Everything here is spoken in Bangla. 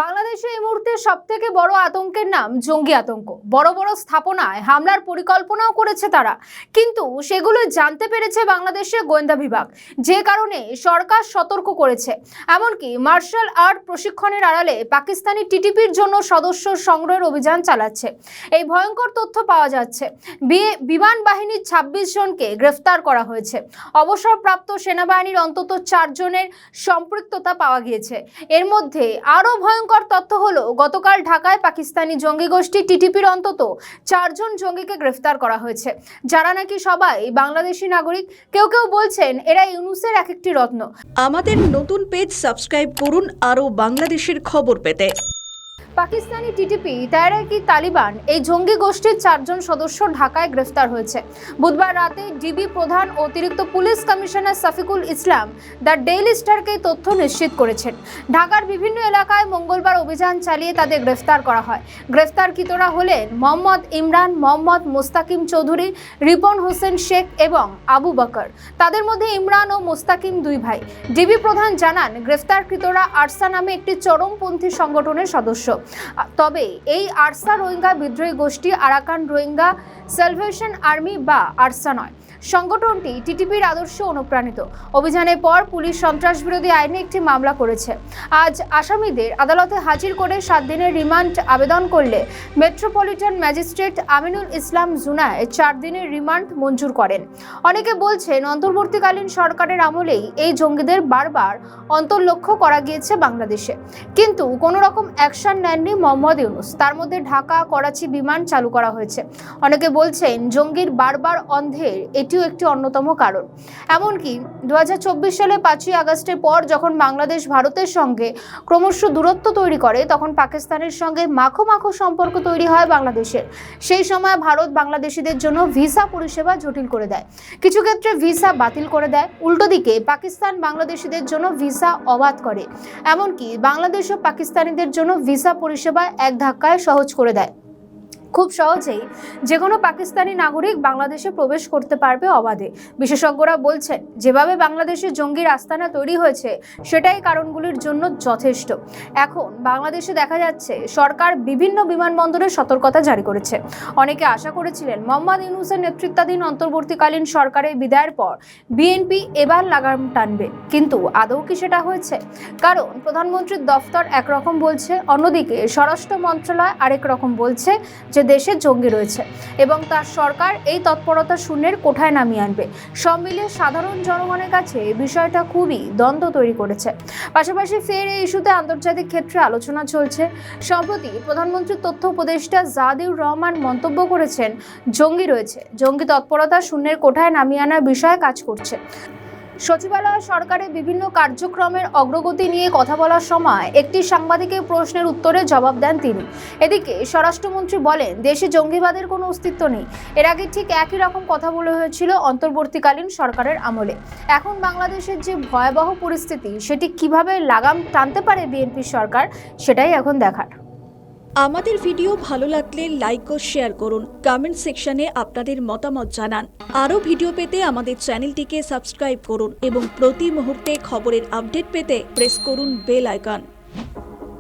বাংলাদেশে এই মুহূর্তে সবথেকে বড় আতঙ্কের নাম জঙ্গি আতঙ্ক। বড় বড় স্থাপনায় হামলার পরিকল্পনাও করেছে তারা, কিন্তু সেগুলো জানতে পেরেছে বাংলাদেশের গোয়েন্দা বিভাগ, যে কারণে সরকার সতর্ক করেছে। এমনকি মার্শাল আর্ট প্রশিক্ষণের আড়ালে পাকিস্তানি টিটিপির জন্য সদস্য সংগ্রহের অভিযান চালাচ্ছে। এই ভয়ঙ্কর তথ্য পাওয়া যাচ্ছে। বিমান বাহিনীর ২৬ জনকে গ্রেফতার করা হয়েছে। অবসরপ্রাপ্ত সেনাবাহিনীর অন্তত ৪ জনের সম্পৃক্ততা পাওয়া গিয়েছে। এর মধ্যে আরও ভয়ঙ্কর তথ্য হলো, গতকাল ঢাকায় পাকিস্তানি জঙ্গি গোষ্ঠী টিটিপির অন্তত ৪ জন জঙ্গিকে গ্রেফতার করা হয়েছে, যারা নাকি সবাই বাংলাদেশি নাগরিক। কেউ কেউ বলছেন এরা ইউনূসের এক একটি রত্ন। আমাদের নতুন পেজ সাবস্ক্রাইব করুন আরও বাংলাদেশের খবর পেতে। পাকিস্তানি টিটিপি তেহরিক-ই-তালিবান এই জঙ্গি গোষ্ঠীর ৪ জন সদস্য ঢাকায় গ্রেফতার হয়েছে। বুধবার রাতে ডিবি প্রধান ও অতিরিক্ত police commissioner Shafiqul Islam The Daily স্টারকে এই তথ্য নিশ্চিত করেছেন। ঢাকার বিভিন্ন এলাকায় মঙ্গলবার অভিযান চালিয়ে তাদের গ্রেফতার করা হয়। গ্রেফতারকৃতরা হলেন মোহাম্মদ ইমরান, মোহাম্মদ মোস্তাকিম চৌধুরী, রিপন হোসেন শেখ এবং আবু বকর। তাদের মধ্যে ইমরান ও মোস্তাকিম ২ ভাই। ডিবি প্রধান জানান, গ্রেফতারকৃতরা আরসা নামে একটি চরমপন্থী সংগঠনের সদস্য। তবে এই আরসা রোহিঙ্গা বিদ্রোহী গোষ্ঠী আরাকান রোহিঙ্গা স্যালভেশন আর্মি বা আরসা নয়। সংগঠনটি টিটিপির আদর্শে অনুপ্রাণিত। অভিযানের পর পুলিশ সন্ত্রাস বিরোধী আইনে একটি মামলা করেছে। আজ আসামিদের আদালতে হাজির করে ৭ দিনের রিমান্ড আবেদন করলে মেট্রোপলিটন ম্যাজিস্ট্রেট আমিনুল ইসলাম জুনায় ৪ দিনের রিমান্ড মঞ্জুর করেন। অনেকে বলছেন, অন্তর্বর্তীকালীন সরকারের আমলেই এই জঙ্গিদের বারবার অন্তর্লক্ষ্য করা গিয়েছে বাংলাদেশে, কিন্তু কোনো রকম অ্যাকশন নেননি মোহাম্মদ ইউনূস। তার মধ্যে ঢাকা করাচি বিমান চালু করা হয়েছে। অনেকে বলছেন জঙ্গির বারবার অন্ধের এটিও একটি অন্যতম কারণ। এমনকি ২০২৪ সালে ৫ই আগস্টের পর যখন বাংলাদেশ ভারতের সঙ্গে ক্রমশ দূরত্ব তৈরি করে, তখন পাকিস্তানের সঙ্গে মাখো মাখো সম্পর্ক তৈরি হয় বাংলাদেশের। সেই সময় ভারত বাংলাদেশিদের জন্য ভিসা পরিষেবা জটিল করে দেয়, কিছু ক্ষেত্রে ভিসা বাতিল করে দেয়। উল্টো দিকে পাকিস্তান বাংলাদেশিদের জন্য ভিসা অবাধ করে, এমনকি বাংলাদেশ ও পাকিস্তানিদের জন্য ভিসা পরিষেবা এক ধাক্কায় সহজ করে দেয়। খুব সহজেই যে কোনো পাকিস্তানি নাগরিক বাংলাদেশে প্রবেশ করতে পারবে অবাধে। বিশেষজ্ঞরা বলছেন, যেভাবে বাংলাদেশে জঙ্গির আস্তানা তৈরি হয়েছে সেটাই কারণগুলির জন্য যথেষ্ট। এখন বাংলাদেশে দেখা যাচ্ছে সরকার বিভিন্ন বিমানবন্দরে সতর্কতা জারি করেছে। অনেকে আশা করেছিলেন মোহাম্মদ ইউনূসের নেতৃত্বাধীন অন্তর্বর্তীকালীন সরকারের বিদায়ের পর বিএনপি এবার লাগাম টানবে, কিন্তু আদৌ কি সেটা হয়েছে? কারণ প্রধানমন্ত্রীর দফতর একরকম বলছে, অন্যদিকে স্বরাষ্ট্র মন্ত্রণালয় আরেক রকম বলছে যে দেশে জঙ্গি রয়েছে এবং তার সরকার এই তৎপরতা শূন্যের কোঠায় নামিয়ে আনবে। সব মিলিয়ে সাধারণ জনগণের কাছে বিষয়টা খুবই দ্বন্দ্ব তৈরি করেছে। পাশাপাশি ফের এই ইস্যুতে আন্তর্জাতিক ক্ষেত্রে আলোচনা চলছে। সম্প্রতি প্রধানমন্ত্রীর তথ্য উপদেষ্টা জাদিউর রহমান মন্তব্য করেছেন, জঙ্গি রয়েছে, জঙ্গি তৎপরতা শূন্যের কোঠায় নামিয়ে আনার বিষয়ে কাজ করছে। সচিবালয় সরকারের বিভিন্ন কার্যক্রমের অগ্রগতি নিয়ে কথা বলার সময় একটি সাংবাদিকের প্রশ্নের উত্তরে জবাব দেন তিনি। এদিকে স্বরাষ্ট্রমন্ত্রী বলেন, দেশে জঙ্গিবাদের কোনো অস্তিত্ব নেই। এর আগে ঠিক একই রকম কথা বলা হয়েছিল অন্তর্বর্তীকালীন সরকারের আমলে। এখন বাংলাদেশের যে ভয়াবহ পরিস্থিতি, সেটি কিভাবে লাগাম টানতে পারে বিএনপি সরকার, সেটাই এখন দেখার। আমাদের ভিডিও ভালো লাগলে লাইক ও শেয়ার করুন, কমেন্ট সেকশনে আপনাদের মতামত জানান। আরও ভিডিও পেতে আমাদের চ্যানেলটিকে সাবস্ক্রাইব করুন এবং প্রতি মুহূর্তে খবরের আপডেট পেতে প্রেস করুন বেল আইকন।